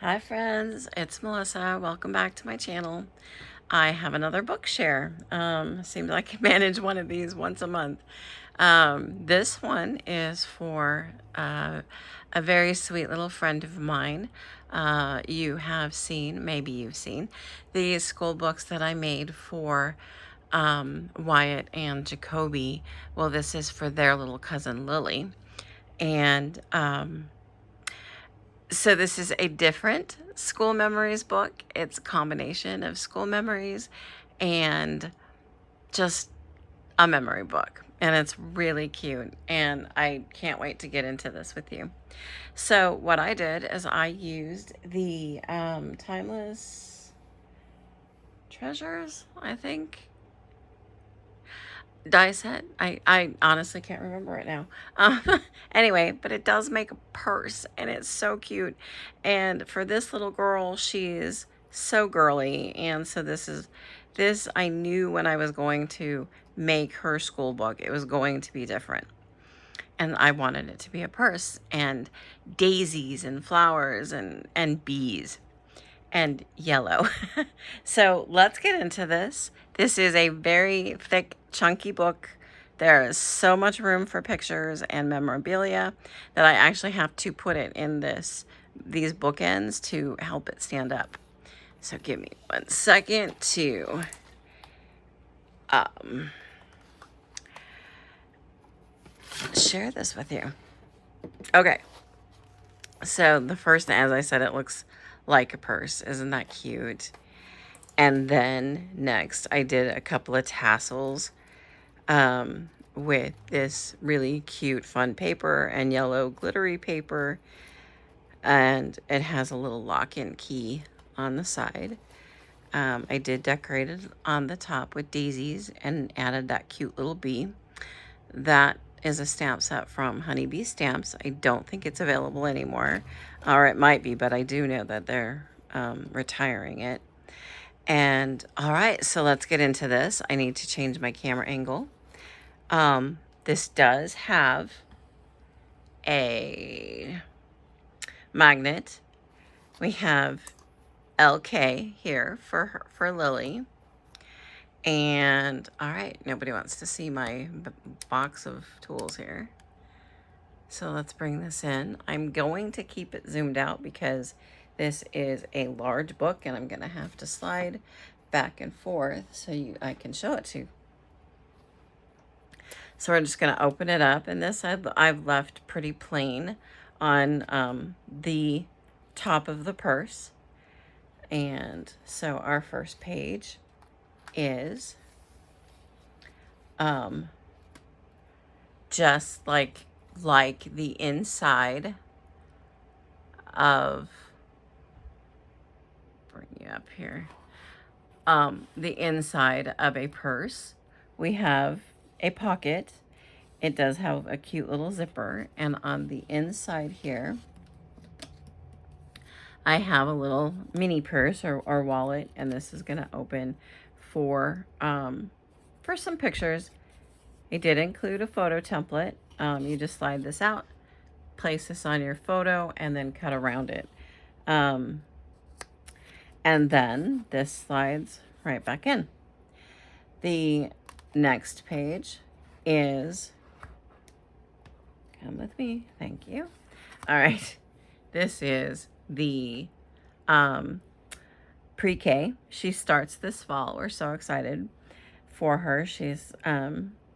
Hi friends, it's Melissa. Welcome back to my channel. I have another book share. Seems like I can manage one of these once a month. This one is for a very sweet little friend of mine. Maybe you've seen, these school books that I made for Wyatt and Jacoby. Well, this is for their little cousin Lily. And so this is a different school memories book. It's a combination of school memories and just a memory book. And it's really cute. And I can't wait to get into this with you. So what I did is I used the Timeless Treasures, I think, die set. I honestly can't remember it now. Anyway, but it does make a purse and it's so cute. And for this little girl, she's so girly. And so this I knew when I was going to make her school book, it was going to be different. And I wanted it to be a purse and daisies and flowers and bees and yellow. So let's get into this. This is a very thick, chunky book. There is so much room for pictures and memorabilia that I actually have to put it in these bookends to help it stand up. So give me 1 second to share this with you. Okay. So the first, as I said, it looks like a purse. Isn't that cute? And then next, I did a couple of tassels with this really cute fun paper and yellow glittery paper. And it has a little lock-in key on the side. I did decorate it on the top with daisies and added that cute little bee. That is a stamp set from Honeybee Stamps. I don't think it's available anymore, or it might be, but I do know that they're retiring it. And all right, so let's get into this. I need to change my camera angle. This does have a magnet. We have LK here for Lily. And all right, nobody wants to see my box of tools here. So let's bring this in. I'm going to keep it zoomed out because this is a large book and I'm going to have to slide back and forth so I can show it to you. So we're just going to open it up, and this I've left pretty plain on the top of the purse. And so our first page is just like the inside of, bring you up here, the inside of a purse. We have a pocket. It does have a cute little zipper, and on the inside here I have a little mini purse or wallet, and this is going to open for some pictures. It did include a photo template. You just slide this out, place this on your photo, and then cut around it. And then this slides right back in. The next page is, come with me, thank you. All right, this is the pre-K. She starts this fall. We're so excited for her. She's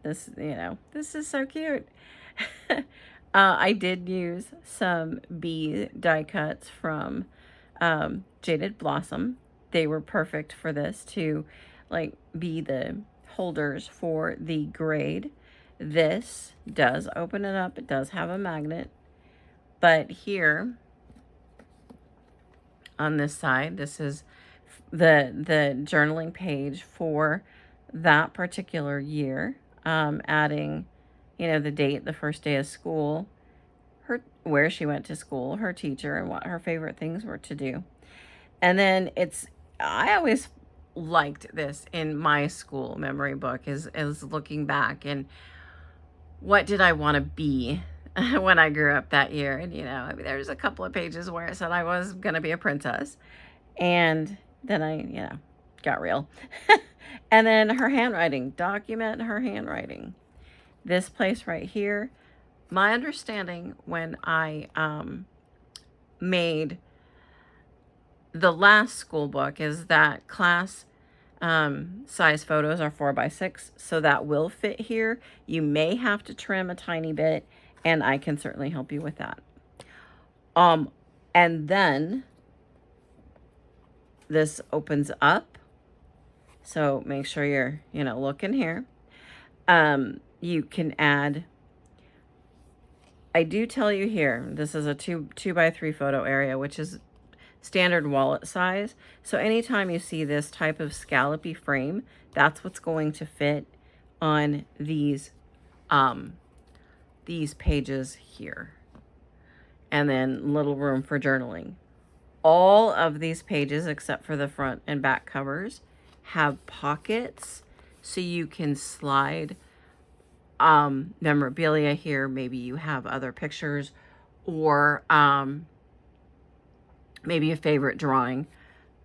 this is so cute. I did use some bee die cuts from Jaded Blossom. They were perfect for this to be the holders for the grade. This does open it up. It does have a magnet, but here on this side, this is the journaling page for that particular year, adding the date, the first day of school, where she went to school, her teacher, and what her favorite things were to do. And then I always liked this in my school memory book is looking back and what did I want to be when I grew up that year. And, I mean, there's a couple of pages where it said I was going to be a princess. And then I, got real. And then her handwriting, document her handwriting. This place right here, my understanding when I made the last school book is that class size photos are 4x6, so that will fit here. You may have to trim a tiny bit, and I can certainly help you with that. And then this opens up, so make sure you're looking here. You can add, I do tell you here, this is a 2x3 photo area, which is standard wallet size. So anytime you see this type of scallopy frame, that's what's going to fit on these pages here. And then little room for journaling. All of these pages, except for the front and back covers, have pockets, so you can slide memorabilia here. Maybe you have other pictures, or maybe a favorite drawing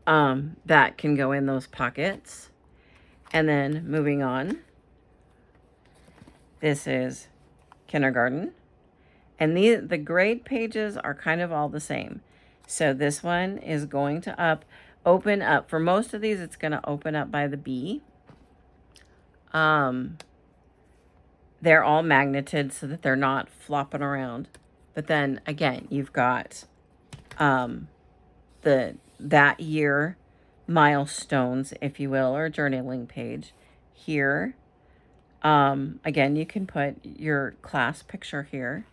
that can go in those pockets. And then moving on, this is kindergarten. And the grade pages are kind of all the same. So this one is going to open up. For most of these, it's going to open up by the B. They're all magneted so that they're not flopping around. But then again, you've got that year milestones, if you will, or journaling page here. Again, you can put your class picture here,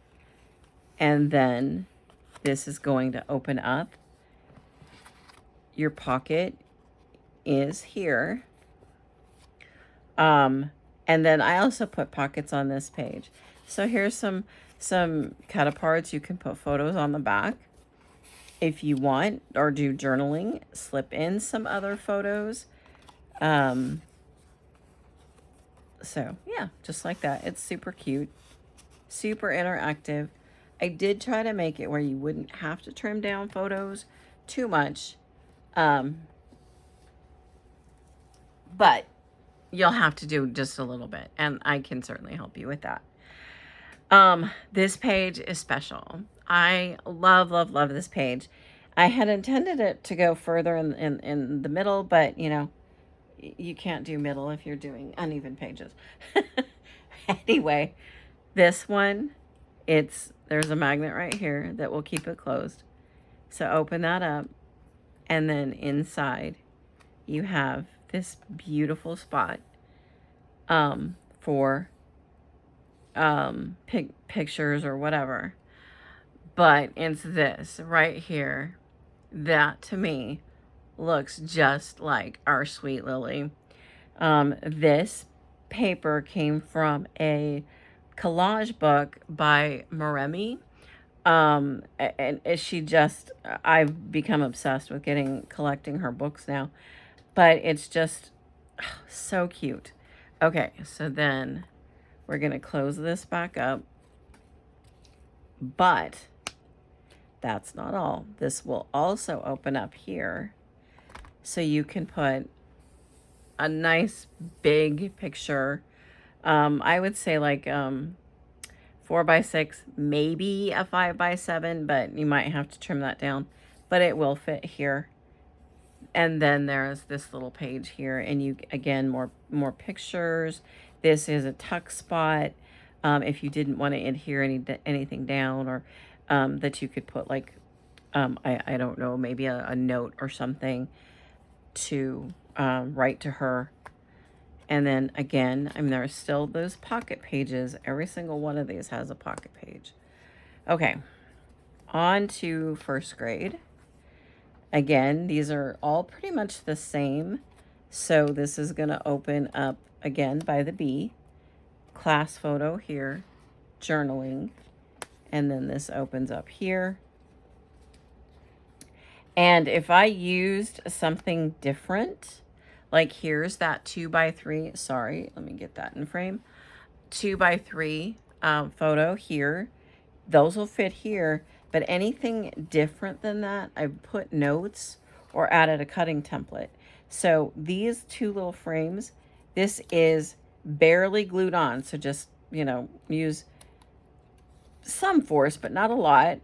and then this is going to open up. Your pocket is here. And then I also put pockets on this page. So here's some cut aparts. You can put photos on the back if you want, or do journaling, slip in some other photos. So yeah, just like that. It's super cute, super interactive. I did try to make it where you wouldn't have to trim down photos too much. But you'll have to do just a little bit, and I can certainly help you with that. This page is special. I love, love, love this page. I had intended it to go further in the middle, but you can't do middle if you're doing uneven pages. Anyway, this one, there's a magnet right here that will keep it closed. So open that up, and then inside you have this beautiful spot for pictures or whatever. But it's this right here that to me looks just like our sweet Lily. This paper came from a collage book by Maremi. And I've become obsessed with collecting her books now. But it's just so cute. Okay, so then we're going to close this back up. But that's not all. This will also open up here, so you can put a nice big picture. I would say like 4x6, maybe a 5x7, but you might have to trim that down. But it will fit here. And then there's this little page here, and you, again, more pictures. This is a tuck spot. If you didn't want to adhere anything down, or that you could put like, I don't know, maybe a note or something to write to her. And then again, I mean, there are still those pocket pages. Every single one of these has a pocket page. Okay, on to first grade. Again, these are all pretty much the same. So this is going to open up again by the B. Class photo here, journaling, and then this opens up here. And if I used something different, like here's that 2x3, sorry, let me get that in frame, 2x3 photo here, Those will fit here, but anything different than that, I've put notes or added a cutting template. So these two little frames, this is barely glued on. So just, use some force, but not a lot,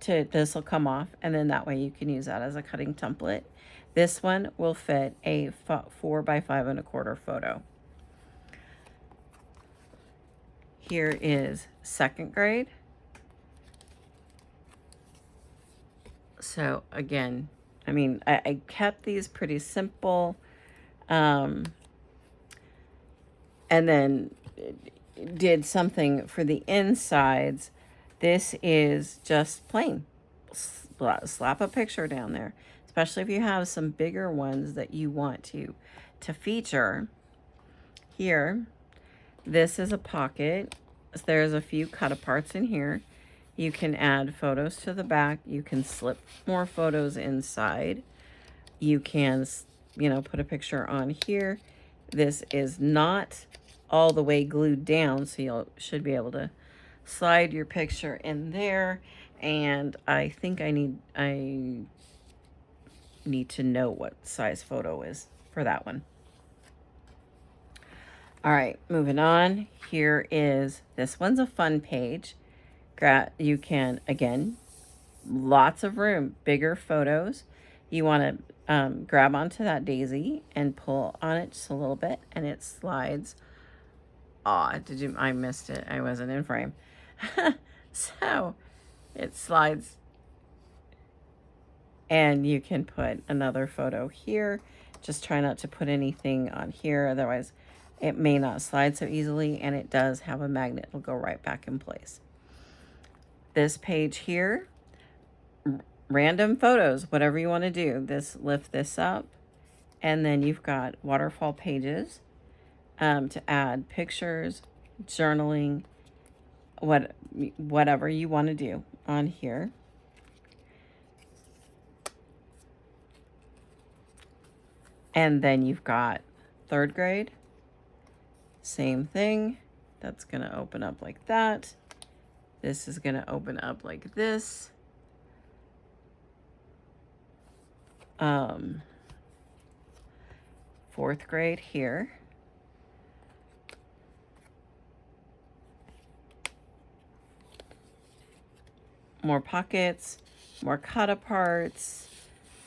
this will come off. And then that way you can use that as a cutting template. This one will fit a 4 by 5¼ photo. Here is 2nd grade. So again, I mean, I kept these pretty simple. And then did something for the insides. This is just plain. Slap a picture down there, especially if you have some bigger ones that you want to feature. Here, this is a pocket. There's a few cut aparts in here. You can add photos to the back. You can slip more photos inside. You can, put a picture on here. This is not all the way glued down, so you should be able to slide your picture in there. And I think I need to know what size photo is for that one. All right, moving on. Here is, this one's a fun page. You can, again, lots of room, bigger photos. You want to grab onto that daisy and pull on it just a little bit, and it slides. I missed it. I wasn't in frame. So it slides, and you can put another photo here. Just try not to put anything on here, otherwise it may not slide so easily, and it does have a magnet. It'll go right back in place. This page here, random photos, whatever you want to do. Lift this up, and then you've got waterfall pages to add pictures, journaling, whatever you want to do on here. And then you've got 3rd grade, same thing. That's going to open up like that. This is going to open up like this. 4th grade here. More pockets, more cut aparts.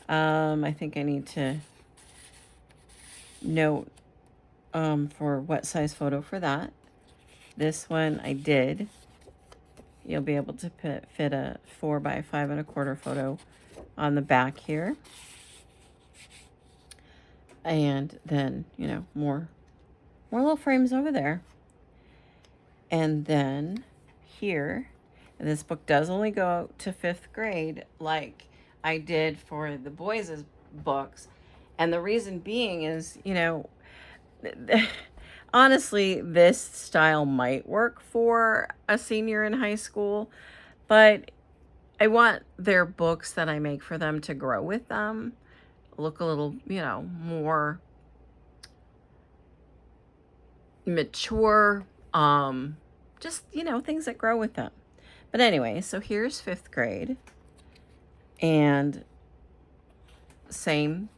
I think I need to note for what size photo for that. This one I did. You'll be able to fit a 4 by 5¼ photo on the back here. And then, more little frames over there. And then here, this book does only go to 5th grade, like I did for the boys' books. And the reason being is, honestly, this style might work for a senior in high school, but I want their books that I make for them to grow with them, look a little, more mature, just, things that grow with them. But anyway, so here's 5th grade, and same,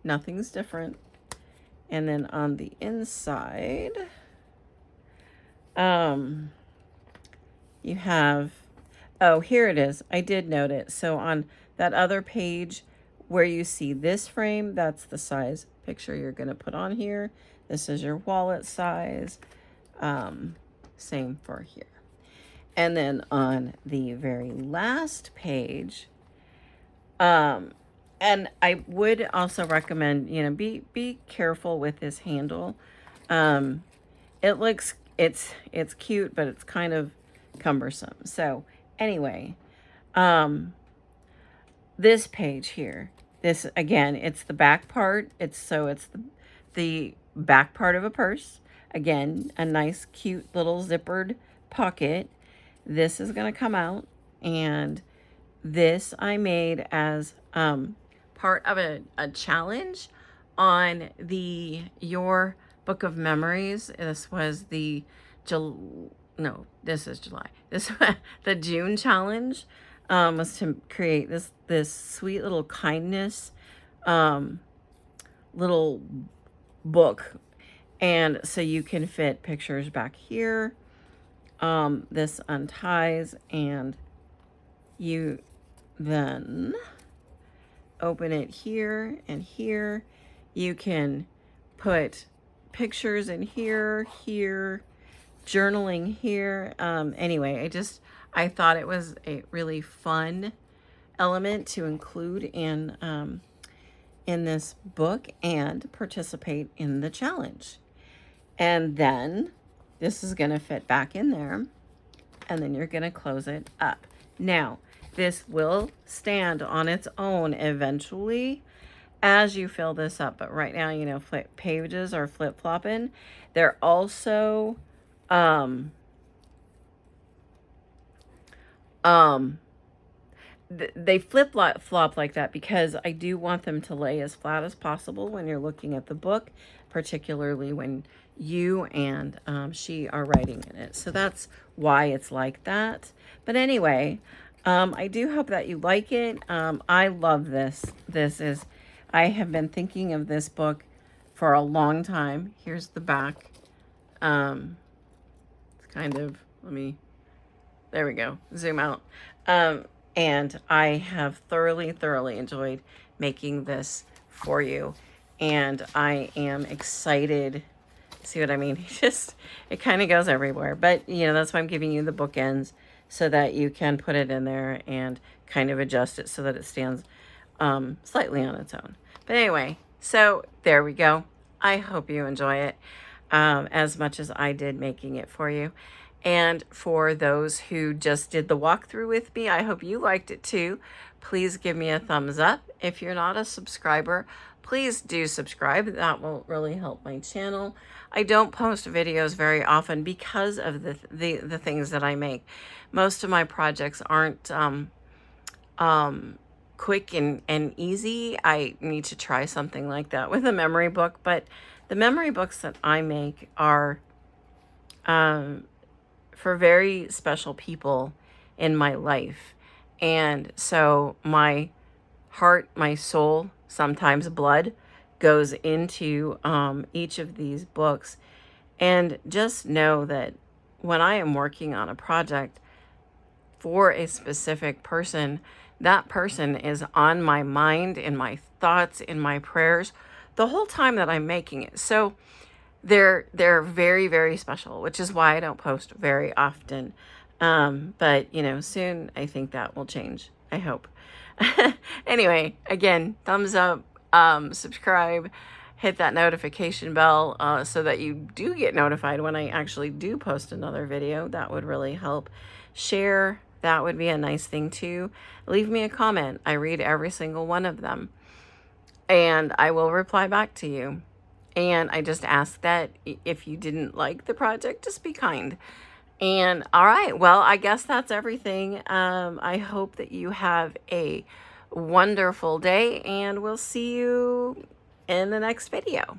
nothing's different. And then on the inside, you have, here it is. I did note it. So on that other page where you see this frame, that's the size picture you're going to put on here. This is your wallet size. Same for here. And then on the very last page, and I would also recommend, be careful with this handle. It's cute, but it's kind of cumbersome. So anyway, this page here, this again, it's the back part. It's the back part of a purse. Again, a nice, cute little zippered pocket. This is going to come out, and this I made as part of a challenge on Your Book of Memories. This was the no, this is July. This the June challenge was to create this sweet little kindness little book, and so you can fit pictures back here. This unties, and you then open it here and here. You can put pictures in here, journaling here. Anyway, I thought it was a really fun element to include in this book and participate in the challenge. And then this is going to fit back in there, and then you're going to close it up. Now, this will stand on its own eventually as you fill this up, but right now, you know, pages are flip-flopping. They're also they flip-flop like that because I do want them to lay as flat as possible when you're looking at the book, particularly when you and she are writing in it. So that's why it's like that. But anyway, I do hope that you like it. I love this. I have been thinking of this book for a long time. Here's the back. It's kind of, there we go, zoom out. And I have thoroughly enjoyed making this for you. And I am excited. See what I mean? It kind of goes everywhere. But, you know, that's why I'm giving you the bookends so that you can put it in there and kind of adjust it so that it stands slightly on its own. But anyway, so there we go. I hope you enjoy it as much as I did making it for you. And for those who just did the walkthrough with me, I hope you liked it too. Please give me a thumbs up. If you're not a subscriber, please do subscribe. That will really help my channel. I don't post videos very often because of the things that I make. Most of my projects aren't quick and easy. I need to try something like that with a memory book, but the memory books that I make are for very special people in my life. And so my heart, my soul, sometimes blood goes into each of these books. And just know that when I am working on a project for a specific person, that person is on my mind, in my thoughts, in my prayers, the whole time that I'm making it. So they're very special, which is why I don't post very often. But, you know, soon I think that will change. I hope. Anyway, again, thumbs up, subscribe, hit that notification bell so that you do get notified when I actually do post another video. That would really help. Share. That would be a nice thing too. Leave me a comment. I read every single one of them, and I will reply back to you. And I just ask that if you didn't like the project, just be kind. And all right, well, I guess that's everything. I hope that you have a wonderful day, and we'll see you in the next video.